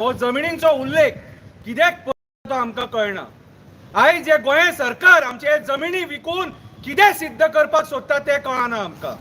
हो जमिनींचो उल्लेख कित्याक तो आमकां कळना। आयज जे गोंय सरकार आमचे जमिनी विकून कितें सिद्ध करपाक सोदता तें कळना आमकां।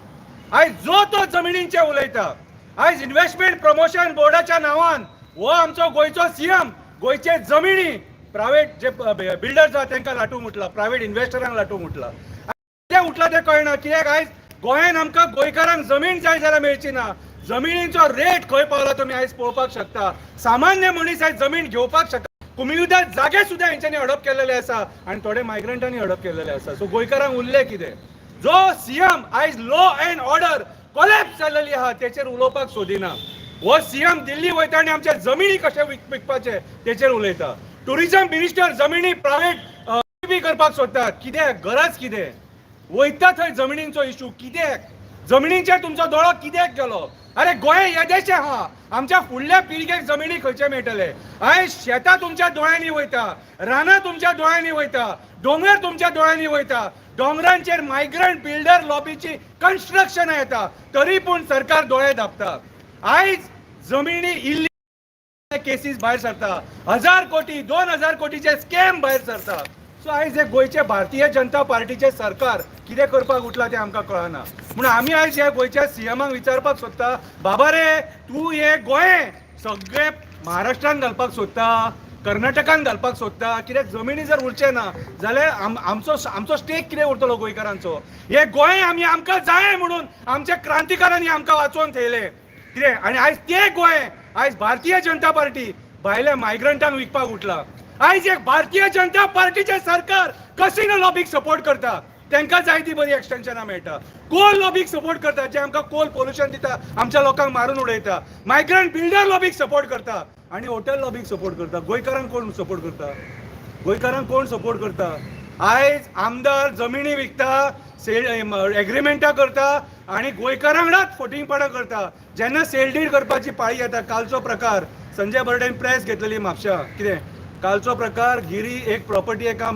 आयज जो तो जमिनींचे उलयता। आयज इन्व्हेस्टमेंट प्रमोशन बोर्डाच्या नांवान हो आमचो गोंयचो सीएम गोंयचे जमिनी प्रायव्हेट जे बिल्डर्स आहा तांकां लाटूंक उठला, प्रायव्हेट इन्व्हेस्टरांक लाटूंक उठला। कितें उठला तें कळना। कित्याक आयज गोंयांत आमकां गोंयकारांक जमीन जाय जाल्यार मेळची ना। जमिनीचो रेट खंय पावला तुमी आयज पळोवपाक शकता। सामान्य मनीस आयज जमीन घेवपाक शकता। कुमिल्दार जागे सुद्धा हेंच्यांनी हडप केलेले आसा आनी थोडे मायग्रंटांनी हडप केलेले आसा। सो गोंयकारांक उरलें कितें? जो सीएम आयज लॉ एंड ऑर्डर कोलॅप्स जाल्ली आहा तेचेर उलोवपाक सोदिना। हो सीएम दिल्ली वयता आनी आमच्या जमिनी कशे विकपाचे तेचेर उलयता। टुरिझम मिनिस्टर जमिनी प्रायव्हेट करपाक सोदतात। कित्याक? गरज कितें? वयता थंय जमिनींचो इशू कित्याक? जमिनींचेर तुमचो दोळो कित्याक गेलो? अरे गोंय येदेशें आहा, आमच्या फुडल्या पिळगेक जमिनी खंयचे मेळटले? आयज शेतां तुमच्या दोळ्यांनी वयता, रानां तुमच्या दोळ्यांनी वयता, दोंगर तुमच्या दोळ्यांनी वयता। दोंगरांचेर मायग्रंट बिल्डर लॉबीची कन्स्ट्रक्शनां येता तरी पूण सरकार दोळे धांपता। आयज जमिनी इल्ली केसीस भायर सरता, 1000 कोटी 2000 कोटीचे स्कॅम भायर सरता। सो आयज हे गोंयचे भारतीय जनता पार्टीचे सरकार कितें करपाक उठला तें आमकां कळना। म्हणून आमी आयज ह्या गोंयच्या सीएमाक विचारपाक सोदता, बाबा रे तूं हे गोंय सगळे महाराष्ट्रान घालपाक सोदता, कर्नाटकान घालपाक सोदता? कित्याक जमिनी जर उरचे ना जाल्यार आमचो स्टेक कितें उरतलो गोंयकारांचो? हे गोंय आमकां जाय म्हणून आमच्या क्रांतिकारांनी आमकां वाचोवन थेयले कितें, आनी आयज ते गोंय आयज भारतीय जनता पार्टी भायल्या मायग्रंटांक विकपाक उठला। आयज एक भारतीय जनता पार्टीचे सरकार कसिनो लॉबीक सपोर्ट करता, तांकां जाय ती बरी एक्सटेन्शनां मेळटा। कोल लॉबीक सपोर्ट करता, जे आमकां कोल पोल्युशन दिता, आमच्या लोकांक मारून उडयता। मायग्रंट बिल्डर लॉबीक सपोर्ट करता आनी हॉटेल लॉबीक सपोर्ट करता। गोंयकारांक कोण सपोर्ट करता? गोंयकारांक कोण सपोर्ट करता? आयज आमदार जमिनी विकता, एग्रीमेंटां करता आनी गोंयकारां वांगडाच फटींगपणां करता। जेन्ना सेल डीड करपाची पाळी येता, कालचो प्रकार संजय बर्डेन प्रेस घेतलेली म्हापशा, कितें कालचो प्रकार गिरी एक प्रॉपर्टी एका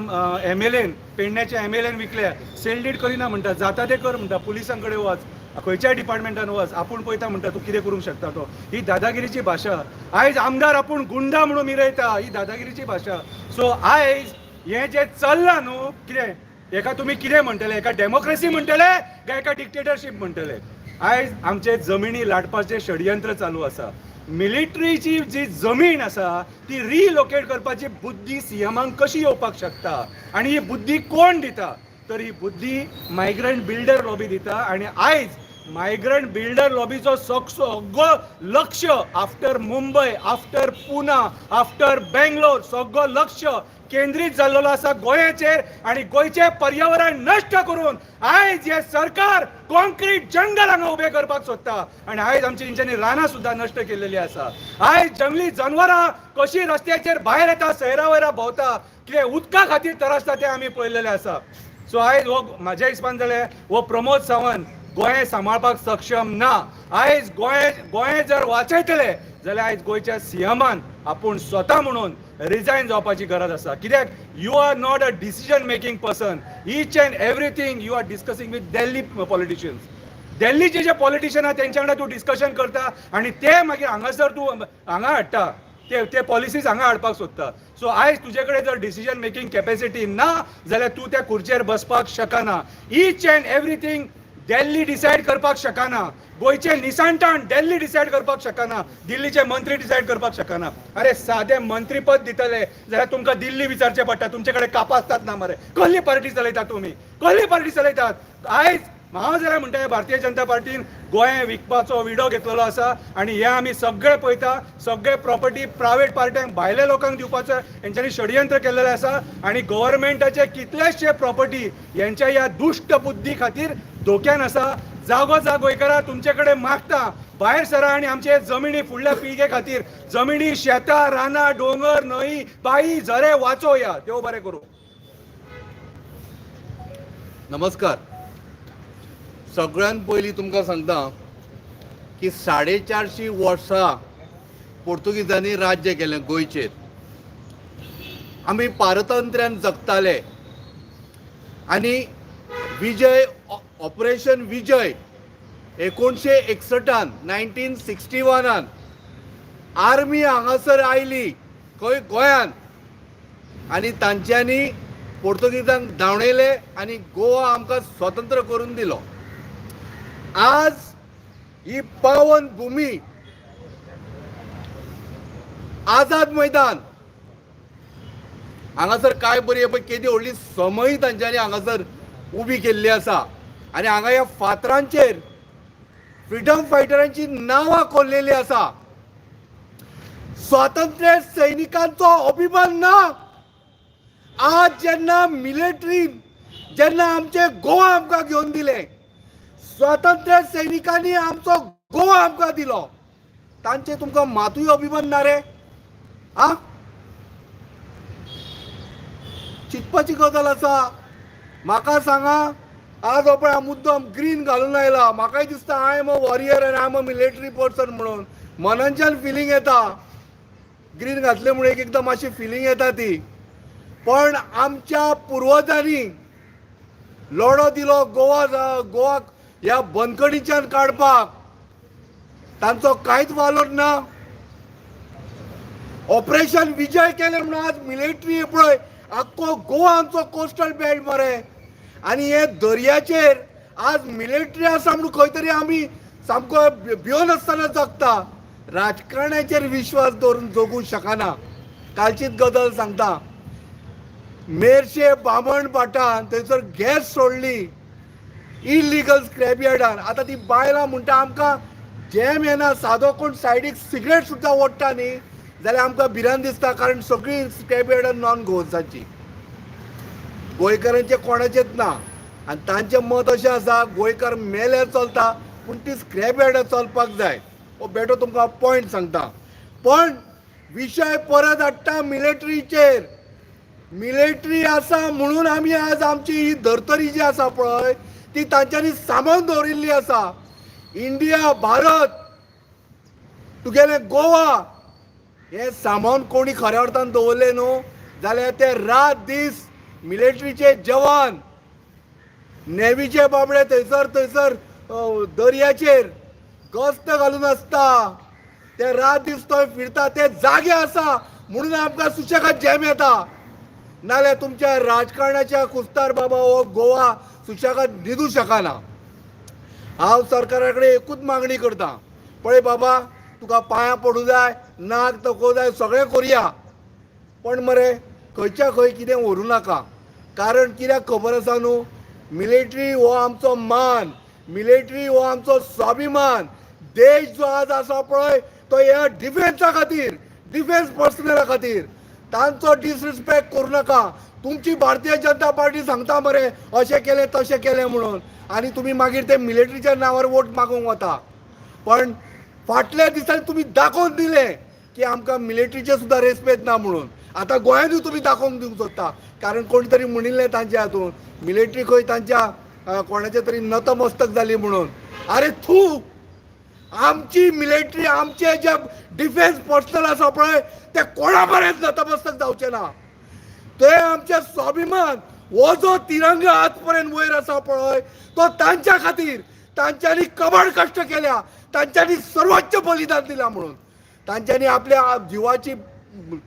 एमएलएन पेडण्याच्या एमएलएन विकल्या, सेल डीड करिना म्हणटा, जाता ते कर म्हणटा, पुलिसां कडेन वच, खंयच्याय डिपार्टमेंटान वच, आपूण पळयता म्हणटा तूं कितें करूंक शकता तो। ही दादागिरीची भाशा। आयज आमदार आपूण गुंडा म्हणून मिरयता, ही दादागिरीची भाशा। सो आयज हें जे चल्लां न्हू, कितें हेका तुमी कितें म्हणटले? एका डेमोक्रेसी म्हणटले काय एका डिक्टेटरशीप म्हणटले? आयज आमचे जमिनी लाटपाचें षडयंत्र चालू आसा। मिलिटरीची जी जमीन आसा ती रिलोकेट करपाची बुद्धी सीएमांक कशी येवपाक शकता आनी ही बुद्धी कोण दिता? तर ही बुद्धी मायग्रंट बिल्डर लॉबी दिता। आनी आयज मायग्रंट बिल्डर लॉबीचो सगळो लक्ष after Mumbai, after Poona, after Bangalore सगळो लक्ष केंद्रीत जाल्लो आसा गोंयाचेर। आनी गोंयचे पर्यावरण नश्ट करून आयज हे सरकार कॉन्क्रीट जंगल हांगा उबे करपाक सोदता। आनी आयज आमची तेंच्यांनी रानां सुद्दां नश्ट केल्लेली आसा। आयज जंगली जनवरां कशी रस्त्याचेर भायर येता, सैरा वैरा भोंवता, कितें उदका खातीर तरसता तें आमी पळयलेलें आसा। सो आयज हो म्हाज्या हिसपान जाल्यार हो प्रमोद सावंत गोंय सांबाळपाक सक्षम ना। आयज गोंय जर वाचयतले जाल्यार आयज गोंयच्या सीएमान आपूण स्वता म्हणून रिजायन जावपाची गरज आसा। कित्याक you are not a decision making person, each and everything you are discussing with Delhi politicians. दिल्लीचे जे पॉलिटिशियन आहा तेंच्या वांगडा तूं डिस्कशन करता आनी ते मागीर हांगासर तूं हांगा हाडटा, ते पॉलिसीज हांगा हाडपाक सोदता। सो आयज तुजे कडेन जर डिसिजन मेकिंग कॅपेसिटी ना जाल्यार तूं त्या खुर्चेर बसपाक शकना। Each and everything Delhi decide करपाक शकना, गोंयचे निसांठाण दिल्ली डिसायड करपाक शकना, दिल्लीचे मंत्री डिसायड करपाक शकना। अरे सादें मंत्रीपद दितले जाल्यार तुमकां दिल्ली विचारचें पडटा, तुमचे कडेन कापां आसतात ना मरे? कसली पार्टी चलयतात तुमी? कसली पार्टी चलयतात? आयज हांव जाल्यार म्हणटा भारतीय जनता पार्टीन गोंय विकपाचो विडो घेतलेलो आसा आनी हे आमी सगळे पळयता। सगळे प्रॉपर्टी प्रायव्हेट पार्ट्यांक भायल्या लोकांक दिवपाचो हेंच्यांनी षडयंत्र केल्लेलें आसा आनी गव्हर्मेंटाचे कितलेशे प्रॉपर्टी हेंच्या ह्या दुष्ट बुद्धी खातीर धोक्यान आसा। जागो गोंयकारां तुमचे कडेन मागता, भायर सरा आनी आमचे जमिनी फुडल्या पिळगे खातीर जमिनी, शेतां, रानां, दोंगर, न्हंय, बाई, झरे वाचोवया। देव बरें करूं। नमस्कार। सगळ्यात पयलीं तुमकां सांगता की 450 वर्सां पोर्तुगीजांनी राज्य केलें गोंयचेर। आमी पारतंत्र्यान जगताले आनी विजय ऑपरेशन विजय 1961 1961 आर्मी हांगासर आयली खंय गोंयान आनी तांच्यांनी पोर्तुगीजांक धांवडयले आनी गोवा आमकां स्वतंत्र करून दिलो. आज ही पावन भूमी आझाद मैदान हांगासर काय बरी पळय केदी व्हडली समय तांच्यांनी हांगासर उबी केल्ली आसा आनी हांगा ह्या फातरांचेर फ्रिडम फायटरांची नांवां कोरलेली आसा. स्वातंत्र्य सैनिकांचो अभिमान ना. आज जेन्ना मिलिटरीन जेन्ना आमचे गोवा आमकां घेवन दिले, स्वातंत्र्य सैनिकांनी आमचो गोवा आमकां दिलो, तांचे तुमकां मातूय अभिमान ना रे? आ चिंतपाची गजाल आसा. म्हाका सांगा, आज हो पळय मुद्दम ग्रीन घालून आयला. म्हाकाय दिसता I am a warrior end I am a military person म्हणून मनांच्यान फिलिंग येता. ग्रीन घातले म्हणून एक एकदां मातशी फिलिंग येता ती. पण आमच्या पुर्वजांनी लढो दिलो गोवा ह्या बंदखणीच्यान काडपाक, तांचो कांयच वालोर ना. ऑपरेशन विजय केलें म्हणून आज मिलिटरी पळय आख्खो गोवा आमचो कोस्टल बेल्ट मरे, आनी हे दर्याचेर आज मिलिटरी आसा म्हणून खंय तरी आमी सामको भिवन आसतना जगता. राजकारण्याचेर विश्वास दवरून जगूं शकना. कालचीच गजाल सांगता, मेरशे बामण भाटान थंयसर गॅस सोडली इलिगल स्क्रॅप यार्डान. आतां ती बायलां म्हणटा आमकां जॅम येना, सादो कोण सायडीक सिगरेट सुद्दां ओडटा न्ही जाल्यार आमकां भिरांत दिसता, कारण सगळीं स्क्रॅप यार्डान नॉन गोवन्साची. गोंयकारांचे कोणाचेच ना. आनी तांचें मत अशें आसा गोंयकार मेल्यार चलता पूण ती स्क्रॅप यार्डां चलपाक जाय. हो बेटो तुमकां पॉयंट सांगता. पण विशय परत हाडटा मिलिटरीचेर. मिलिटरी आसा म्हणून आमी आज आमची ही धर्तरी जी आसा पळय ती तांच्यांनी सांबाळून दवरिल्ली आसा. इंडिया, भारत, तुगेलें गोवा हे सांबाळून कोणी खऱ्या अर्थान दवरले न्हू जाल्यार ते रात दीस मिलिटरीचे जवान, नेव्हीचे बाबडे थंयसर दर्याचेर गस्त घालून आसता. ते रात दीस थंय फिरता. ते जागे आसा म्हणून आमकां सुशेगाद जॅम येता. नाल्यार तुमच्या राजकारणाच्या कुस्तार बाबा हो गोवा सुशेगाद न्हिदूं शकना. हांव सरकारा कडेन एकूच मागणी करता, पळय बाबा तुका पांयां पडूं जाय, नाक तकोवं जाय, सगळें करया, पण मरे खंयच्या खंय कितें व्हरूं नाका. कारण कित्याक खबर आसा न्हू, मिलिटरी हो आमचो मान, मिलिटरी हो आमचो स्वाभिमान. देश जो आज आसा पळय तो ह्या डिफेन्सा खातीर, डिफेन्स पर्सनला खातीर. तांचो डिसरिस्पेक्ट करूं नाका. तुमची भारतीय जनता पार्टी सांगता मरे अशें केलें तशें केलें म्हणून, आनी तुमी मागीर ते मिलिटरीच्या नांवार वोट मागूंक वता. पण फाटल्या दिसांनी तुमी दाखोवन दिलें की आमकां मिलिटरीचे सुद्दां रेस्पेद ना म्हणून. आतां गोंयांतूय तुमी दाखोवंक दिवंक सोदता, कारण कोणी तरी म्हणिल्लें तांच्या हातून मिलिटरी खंय तांच्या कोणाचे तरी नतमस्तक जाली म्हणून. अरे थू, आमची मिलिटरी, आमचे जे डिफेन्स पर्सनल आसा पळय ते कोणा बरेंच नतमस्तक जावचे ना. ते आमचे स्वाभिमान, हो जो तिरंगा आज पर्यंत वयर आसा पळय तो तांच्या खातीर. तांच्यांनी कबड कश्ट केल्या, तांच्यांनी सर्वोच्च बलिदान दिलां म्हणून. तांच्यांनी आपल्या जिवाची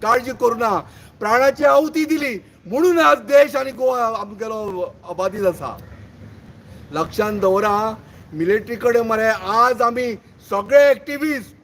काळजी करूं ना, प्राणाची आहुती दिली म्हणून आज देश आनी गोवा आमगेलो अबादीत आसा. लक्षांत दवरा, मिलिटरी कडेन मरे आज आमी सगळे एक्टिविस्ट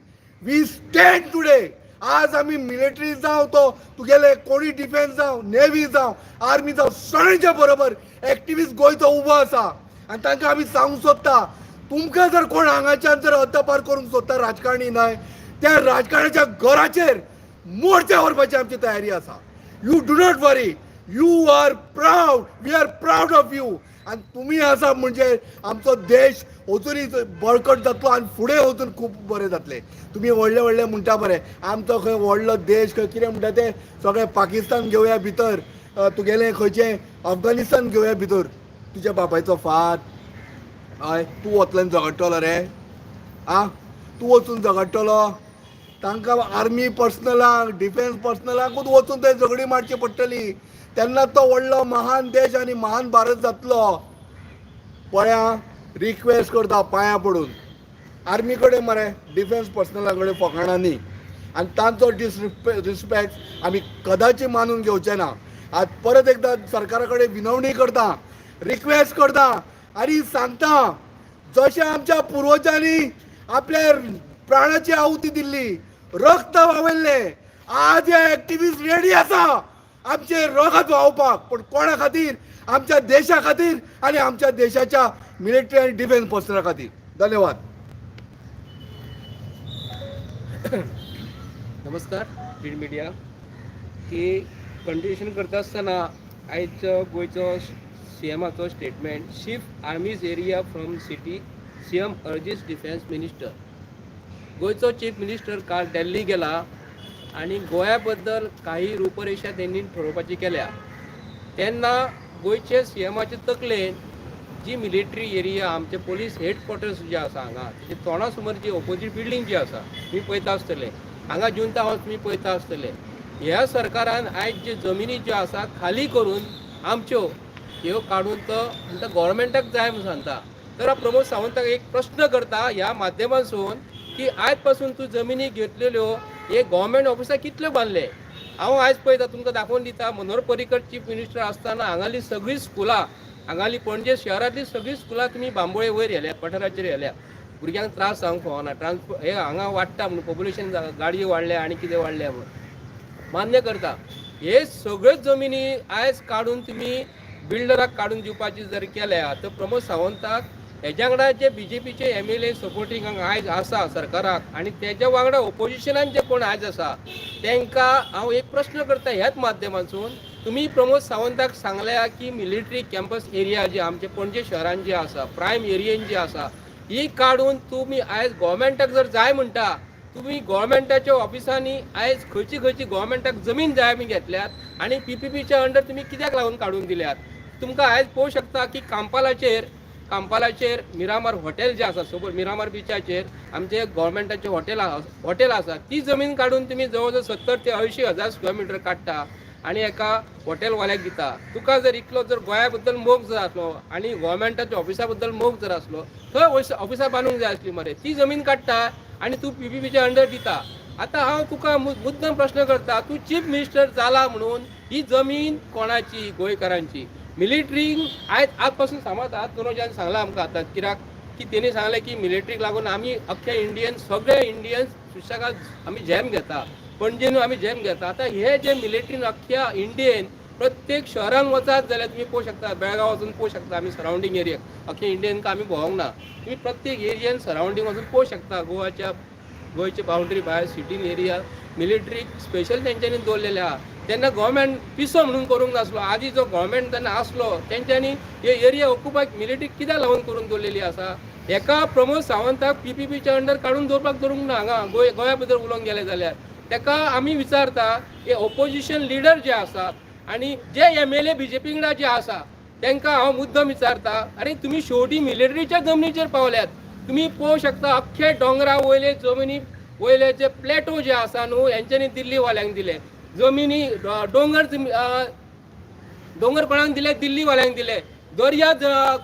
वी स्टँड टुडे. आज आमी मिलिटरी जावं तो तुगेले कोणी डिफेन्स जावं, नेव्ही जावं, आर्मी जावं, सगळ्यांच्या बरोबर एक्टिविस्ट गोंयचो उबो आसा. आनी तांकां आमी सांगूंक सोदता, तुमकां जर कोण हांगाच्यान जर हद्दपार करूंक सोदता राजकारणी न्हय, त्या राजकारणाच्या घराचेर मोर्चे व्हरपाची आमची तयारी आसा. You do not worry, you are proud, we are proud of you. आनी तुमी आसा म्हणजे आमचो देश अजुनूय बळकट जातलो आनी फुडें वचून खूब बरें जातलें. तुमी व्हडले व्हडले म्हणटा मरे आमचो खंय व्हडलो देश खंय कितें म्हणटा ते सगळें पाकिस्तान घेवया भितर, तुगेलें खंयचें अफगानिस्तान घेवया भितर. तुज्या बापायचो फात. हय, तूं वतल्यान झगडटलो रे? तूं वचून झगडटलो? तांकां आर्मी पर्सनलांक, डिफेन्स पर्सनलांकूच वचून थंय झगडी मारची पडटली. तेन्ना तो व्हडलो महान देश आनी महान भारत जातलो. पळया, रिक्वेस्ट करता पांयां पडून, आर्मी कडेन मरे डिफेन्स पर्सनला कडेन फकाणां न्ही. आणि तांचो रिस्पेक्ट आमी कदाचित मानून घेवचे ना. आज परत एकदा सरकारा कडेन विनवणी करता, रिक्वेस्ट करता आनी सांगता, जशें आमच्या पुर्वजांनी आपल्या प्राणाची आहुती दिल्ली, रक्त व्हांवयल्लें, आज हे एक्टिविस्ट रेडी आसा आमचे रगत व्हांवपाक, पण कोणा खातीर? आमच्या देशा खातीर आनी आमच्या देशाच्या मिलिटरी आनी डिफेन्स पर्सना खातीर. धन्यवाद. नमस्कार प्रिंट मिडिया. की कंटिन्युएशन करता आसतना आयज गोंयचो सीएमाचो statement, shift army's area from city, CM अर्जीस डिफेन्स मिनिस्टर. गोंयचो चीफ मिनिस्टर काल दिल्ली गेला आणि गोंया बद्दल काही रूपरेषा त्यांनी ठरवपाची केल्या. तेन्ना गोंयचे सीएमाचे तकलेन जी मिलिटरी एरिया, आमचे पोलीस हेडक्वॉर्टर्स जे आसा हांगा, तेजे तोंडा समोर जी ऑपोजीट बिल्डींग जी आसा तुम्ही पळयता आसतले, हांगा जुंता हाऊस तुम्ही पळयता आसतले. ह्या सरकारान आयज जे जमिनी ज्यो आसा खाली करून आमच्यो ह्यो काडून तो म्हणटा गव्हर्मेंटाक जाय म्हणून सांगता. तर प्रमोद सावंताक एक प्रश्न करता ह्या माध्यमांसून की आयज पासून तूं जमिनी घेतलेल्यो हे गव्हर्मेंट ऑफिसां कितल्यो बांदले. हांव आयज पळयता तुमकां दाखोवन दिता, मनोहर पर्रीकर चीफ मिनिस्टर आसतना हांगाली सगळीं स्कुलां, हांगाली पणजे शहरांतली सगळीं स्कुलां तुमी बांबोळे वयर व्हेल्या, पठाराचेर व्हेल्या. भुरग्यांक त्रास जावंक फावना, ट्रान्सपोर्ट हे हांगा वाडटा म्हणून पॉप्युलेशन गाडयो वाडल्या आनी कितें वाडल्या म्हणून मान्य करता. हे सगळ्यो जमिनी आयज काडून तुमी बिल्डराक काडून दिवपाची जर केल्या तर प्रमोद सावंताक हेज्या वांगडा जे बीजेपीचे MLA सपोर्टींग हांगा आयज आसा सरकाराक आनी तेज्या वांगडा ओपोजिशनान जे कोण आयज आसा तांकां हांव एक प्रश्न करता ह्याच माध्यमांतसून. तुम्ही प्रमोद सावंताक सांगल्या की मिलिटरी कॅम्पस एरिया जे आमचे पणजे शहरान जे आसा, प्रायम एरियेन जी आसा, ही काडून तुम्ही आयज गव्हर्मेंटाक जर जाय म्हणटा, तुम्ही गव्हर्मेंटाच्या ऑफिसांनी आयज खंयची खंयची गव्हर्मेंटाक जमीन जाय आमी घेतल्यात आनी PPPच्या अंडर तुम्ही कित्याक लागून काडून दिल्यात. तुमकां आयज पळोवंक शकता की कांपालाचेर मिरामार हॉटेल जे आसा, सोबत मिरामार बिचाचेर आमचे गव्हर्मेंटाचे हॉटेल आसा, ती जमीन काडून तुम्ही जवळ 70 ते 80 हजार स्क्वेअर मिटर काडटा आणि एका हॉटेलवाल्याक दिता. तुका जर इतलो जर गोंया बद्दल मोग जर आसलो आणि गव्हर्मेंटाच्या ऑफिसा बद्दल मोग जर आसलो, थंय ऑफिसां बांदूंक जाय आसली मरे, ती जमीन काडटा आणि तू PPPच्या अंडर दिता. आता हांव तुका मुद्दम प्रश्न करता, तू चीफ मिनिस्टर जाला म्हणून ही जमीन कोणाची? गोंयकारांची. मिलिटरी आज पासून समज आज मनोजान सांगला आमकां आतां, कित्याक की तेणी सांगलें की मिलिटरीक लागून आमी अख्ख्या इंडियन सगळे इंडियन्स सुशेगाद आमी जॅम घेता, पणजेनू आमी जॅम घेता. आता हे जे मिलिटरीन अख्ख्या इंडियेन प्रत्येक शहरान वचात जाल्यार तुम्ही पळोवंक शकता, बेळगांव वचून पळोवंक शकता आमी सरावंडींग एरियाक, अख्ख्या इंडियेन आमी भोंवंक ना, तुम्ही प्रत्येक एरियेन सरावंडींग वचून पळोवंक शकता. गोंयचे बाउंड्री भायर सिटीन एरिया मिलिटरी स्पेशल तेंच्यांनी दवरलेले आहा. तेन्ना गव्हर्मेंट पिसो म्हणून करूंक नासलो. आदी जो गव्हर्मेंट तेन्ना आसलो तेंच्यांनी हे एरिया ऑक्युपाय मिलिटरी कित्याक लागून करून दवरलेली आसा. एका प्रमोद सावंताक PPPच्या अंडर काडून दवरपाक धरूंक ना. हांगा गोंया बद्दल उलोवंक गेले जाल्यार तेका आमी विचारता, हे ऑपोजिशन लिडर जे आसात आनी जे MLA BJP वांगडा जे आसा तांकां हांव मुद्दम विचारता, अरे तुम्ही शेवटी मिलिटरीच्या जमनीचेर पावल्यात. तुम्ही पळोवंक शकता अख्खे डोंगरा वयले जमनी वयले जे प्लेटो जे आसा न्हू, हेंच्यांनी दिल्ली वाल्यांक दिले. जमिनी डोंगर कोणाक दिले? दिल्ली वाल्यांक दिले. दर्या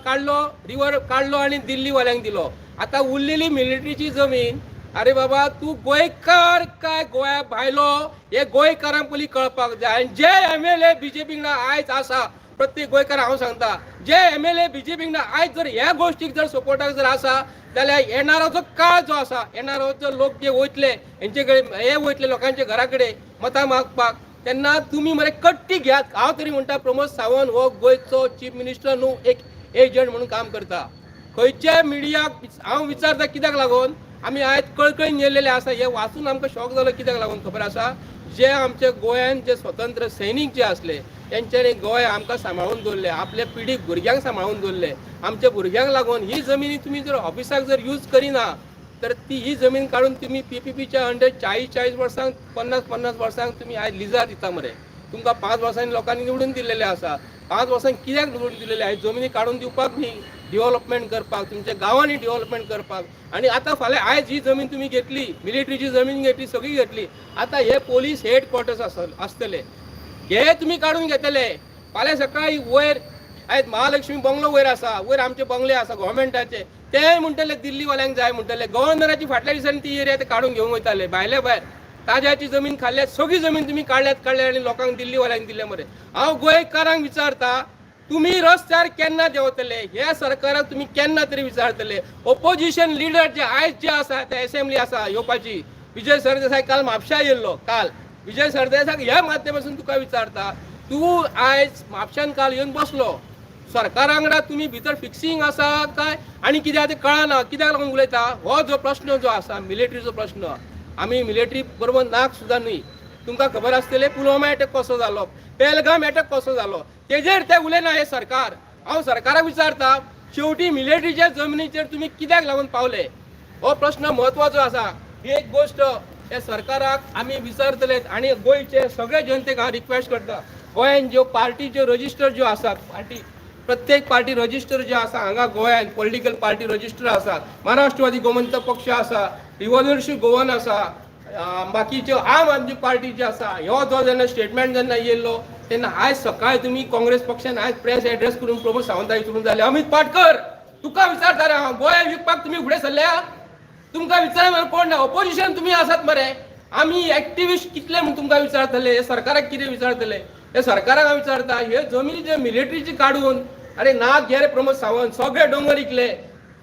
काडलो, रिवर काडलो आणि दिल्ली वाल्यांक दिलो. आता उरलेली मिलिटरीची जमीन, अरे बाबा तू गोंयकार काय गोंया भायलो, हे गोंयकारांक पयलीं कळपाक जाय. आनी जे MLA BJP वांगडा आयज आसा, प्रत्येक गोंयकार हांव सांगता, जे MLA BJP वांगडा आयज जर ह्या गोष्टीक जर सपोर्टाक जर आसा जाल्यार येणारो जो काळ जो आसा, येणारो जो लोक जे वयतले हेंचे कडेन हे वयतले लोकांच्या घरा कडेन मतां मागपाक, तेन्ना तुमी मरे कट्टी घेयात. हांव तरी म्हणटा प्रमोद सावंत हो गोंयचो चीफ मिनिस्टर न्हू, एक एजंट म्हणून काम करता. खंयच्या मिडियाक हांव विचारता कित्याक लागून आमी आयज कळकळीन गेल्लेले आसा. हे वाचून आमकां शॉक जालो. कित्याक लागून खबर आसा, जे आमचे गोंयान जे स्वतंत्र सैनीक जे आसले तेंच्यांनी गोंय आमकां सांबाळून दवरले, आपल्या पिढीक भुरग्यांक सांबाळून दवरले. आमच्या भुरग्यांक लागून ही जमिनी तुम्ही जर ऑफिसाक जर यूज करिना तर ही जमीन काढून तुम्ही PPPच्या अंडर 40 वर्सांक 50 वर्सांक तुम्ही आयज लिजार दिता मरे. तुमकां 5 वर्सांनी लोकांनी निवडून दिलेले आसा. 5 वर्सांक कित्याक निवडून दिलेले आयज जमिनी काडून दिवपाक न्ही, डेव्हलपमेंट करपाक, तुमच्या गांवांनी डेव्हलपमेंट करपाक. आणि आता फाल्यां आयज ही जमीन तुम्ही घेतली, मिलिटरीची जमीन घेतली, सगळी घेतली. आता हे पोलीस हेडक्वॉर्टर्स आसतले, हे तुम्ही काढून घेतले. फाल्यां सकाळी वयर आयज महालक्ष्मी बंगलो वयर आसा, वयर आमचे बंगले आसा गव्हर्मेंटाचे, ते म्हणटले दिल्ली वाल्यांक जाय म्हणटले. गव्हर्नराची फाटल्या दिसांनी ती एरिया ते काढून घेवंक वयताले भायले भायर. ताज्याची जमीन खाल्ल्यात, सगळी जमीन तुम्ही काढल्यात आणि लोकांक दिल्ली वाल्यांक दिल्या मरे. हांव गोंयकारांक विचारता, तुम्ही रस्त्यार केन्ना देंवतले? ह्या सरकाराक तुम्ही केन्ना तरी विचारतले? ओपोजिशन लिडर जे आयज जे आसा ते असेंब्ली आसा येवपाची, विजय सरदेसाय काल म्हापशा येयल्लो, काल विजय सरदेसायक ह्या माध्यमातून तुका विचारता, तूं आयज म्हापशान काल येवन बसलो, सरकारा वांगडा तुम्ही भितर फिक्सिंग आसा काय आनी कित्याक ते कळना, कित्याक लागून उलयता? हो जो प्रश्न जो आसा मिलिटरीचो प्रश्न, आमी मिलिटरी बरोबर नाक सुद्दां न्ही. तुमकां खबर आसतलें पुलवामा अटॅक कसो जालो, पेहलगाम अटॅक कसो जालो, तेजेर ते उलयना हे सरकार. हांव सरकाराक विचारता, शेवटी मिलिटरीच्या जमनीचेर तुम्ही कित्याक लागून पावले? हो प्रश्न म्हत्वाचो आसा. एक गोष्ट हे सरकाराक आमी विचारतलेत आनी गोंयचे सगळे जनतेक हांव रिक्वेस्ट करता, गोंयान ज्यो पार्टीच्यो रजिस्टर ज्यो आसात, पार्टी प्रत्येक पार्टी रजिस्टर जे आसा हांगा गोंयान पॉलिटिकल पार्टी रजिस्टर आसात. महाराष्ट्रवादी गोमंतक पक्ष आसा, रिव्हॉल्युशनरी गोवन आसा, बाकीच्यो आम आदमी पार्टी जी आसा, ह्यो जो जेन्ना स्टेटमेंट जेन्ना येयल्लो तेन्ना आयज सकाळी तुम्ही काँग्रेस पक्षान आयज प्रेस एड्रेस करून प्रमोद सावंताक विचारून जाले, अमित पाटकर तुका विचारता रे हांव, गोंय विकपाक तुम्ही फुडें सरल्या? तुमकां विचारना कोण ना? ऑपोजिशन तुम्ही आसात मरे. आमी एक्टिविस्ट कितले म्हूण तुमकां विचारतले? हे सरकाराक कितें विचारतले? हे सरकाराक हांव विचारता, हे जमिनी जे मिलिटरीची काडून अरे नाक घे रे प्रमोद सावंत, सगळे दोंगर इकले.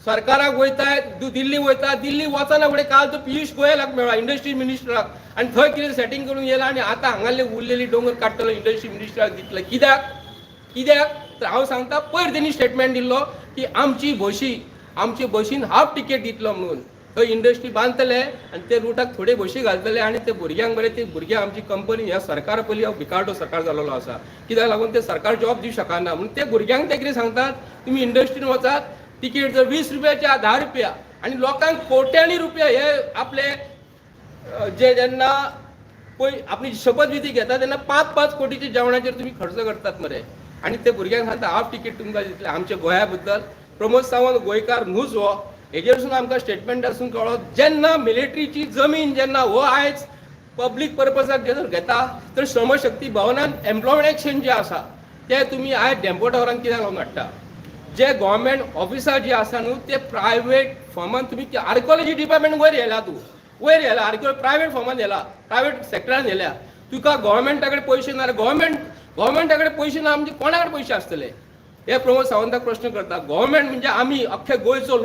सरकाराक वयताय, दिल्ली वयता, दिल्ली वचना फुडें काल तो पियुष गोयलाक मेळ्ळा, इंडस्ट्री मिनिस्टराक, आनी थंय कितें सेटिंग करून येयला आनी आतां हांगाले उरलेली दोंगर काडटलो इंडस्ट्री मिनिस्टराक दितले. कित्याक तर हांव सांगता, पयर तेणी स्टेटमेंट दिल्लो की आमची बशीन हाफ तिकेट दितलो म्हणून. थंय इंडस्ट्री बांदतले आनी ते रुटाक थोडे बशी घालतले आनी ते भुरग्यांक बरें, ते भुरग्यांक आमची कंपनी ह्या सरकार पयलीं हो भिकारडो सरकार जाल्लो आसा, कित्याक लागून ते सरकार जॉब दिवंक शकना म्हणून ते भुरग्यांक ते कितें सांगतात, तुमी इंडस्ट्रीन वचात, तिकीट जर 20 रुपयाच्या 10 रुपया आणि लोकांक कोट्यांनी रुपया हे आपले जे जेन्ना पळय आपली शपथविधी घेता तेन्ना 5-5 कोटीच्या जेवणाचेर तुम्ही खर्च करतात मरे, आणि ते भुरग्यांक सांगता हाफ तिकीट तुमकां दितले. आमच्या गोंया बद्दल प्रमोद सावंत गोंयकार न्हूच हो, हेजेरसून आमकां स्टेटमेंट आसून कळ्ळो, जेन्ना मिलिटरीची जमीन जेन्ना हो आयज पब्लीक पर्पजाक जर घेता तर श्रमशक्ती भवनान एम्प्लॉयमेंट एक्सचेंज जे आसा ते तुम्ही आयज डेम्पो टावरांक कित्याक लागून हाडटा? जे गव्हर्मेंट ऑफिसर जे आसा न्हू ते प्रायवेट फॉर्मान तुम्ही आर्किओलॉजी डिपार्टमेंट वयर येयला, तूं वयर येयला आर्किओलॉजी प्रायवेट फॉर्मान येयला, प्रायवेट सेक्टरान येयल्या. तुका गव्हर्मेंटा कडेन पयशे ना, गव्हर्मेंटा कडेन पयशे ना म्हणजे कोणा कडेन पयशे आसतले? हे प्रमोद सावंताक प्रश्न करता. गव्हर्मेंट म्हणजे आमी अख्खे गोंयचो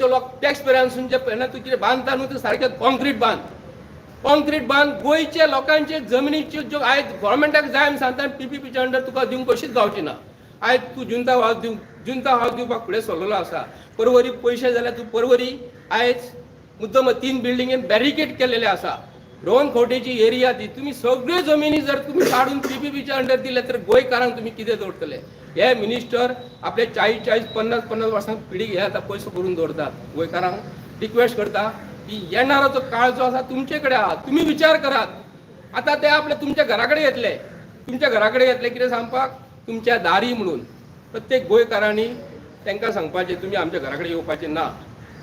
लोक टॅक्स पेरांसून जे पळयना तूं कितें बांदता न्हू ते सारकें कॉन्क्रीट बांद गोंयचे लोकांचे जमनीच्यो ज्यो आयज गव्हर्मेंटाक जाय आमी सांगता PPPच्या अंडर तुका दिवंक कशीच गावची ना. आयज तूं जुंता हावस दिवपाक फुडें सरलेलो आसा. परवरी पयशे जाल्यार तूं परवरी आयज मुद्दम 3 बिल्डिंगेन बॅरिकेड केलेले आसा. रोहन खंवटेची एरिया ती तुम्ही सगळ्यो जमिनी जर तुम्ही काढून PPPच्या अंडर दिले तर गोंयकारांक तुम्ही कितें दवरतले? हे मिनिस्टर आपले 40-50 वर्सांक पिढी हे आतां पयसो करून दवरतात. गोंयकारांक रिक्वेस्ट करता की येणारो जो काळ जो आसा तुमचे कडेन आहा, तुम्ही विचार करात. आता ते आपले तुमच्या घराकडे येतले, कितें सांगपाक? तुमच्या दारी म्हणून प्रत्येक गोंयकारांनी तांकां सांगपाचें तुम्ही आमच्या घराकडे येवपाचें ना.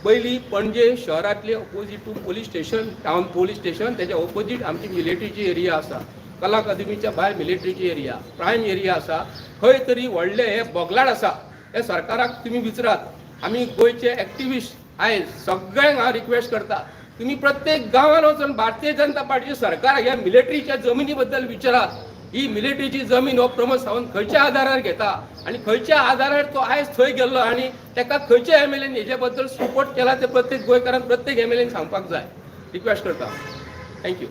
पयलीं पणजे शहरातले opposite to police station, town police station, त्याच्या ऑपोजीट आमची मिलिटरीची एरिया आसा, कला अकादमीच्या भायर मिलिटरीची एरिया, प्रायम एरिया आसा. खंय तरी व्हडले हे बोगलाड आसा, हे सरकाराक तुम्ही विचारात. आमी गोंयचे एक्टिविस्ट आयज सगळ्यांक हांव रिक्वेस्ट करता, तुम्ही प्रत्येक गांवांत वचून भारतीय जनता पार्टीचे सरकार ह्या मिलिटरीच्या जमिनी बद्दल विचारात. ही मिलिटरीची जमीन हो प्रमोद सावंत खंयच्या आधारार घेता आणि खंयच्या आधारार तो आयज थंय गेल्लो आणि ताका खंयच्या MLAन हेजे बद्दल सपोर्ट केला ते प्रत्येक गोंयकारांक प्रत्येक MLAन सांगपाक जाय. रिक्वेस्ट करता. थँक्यू.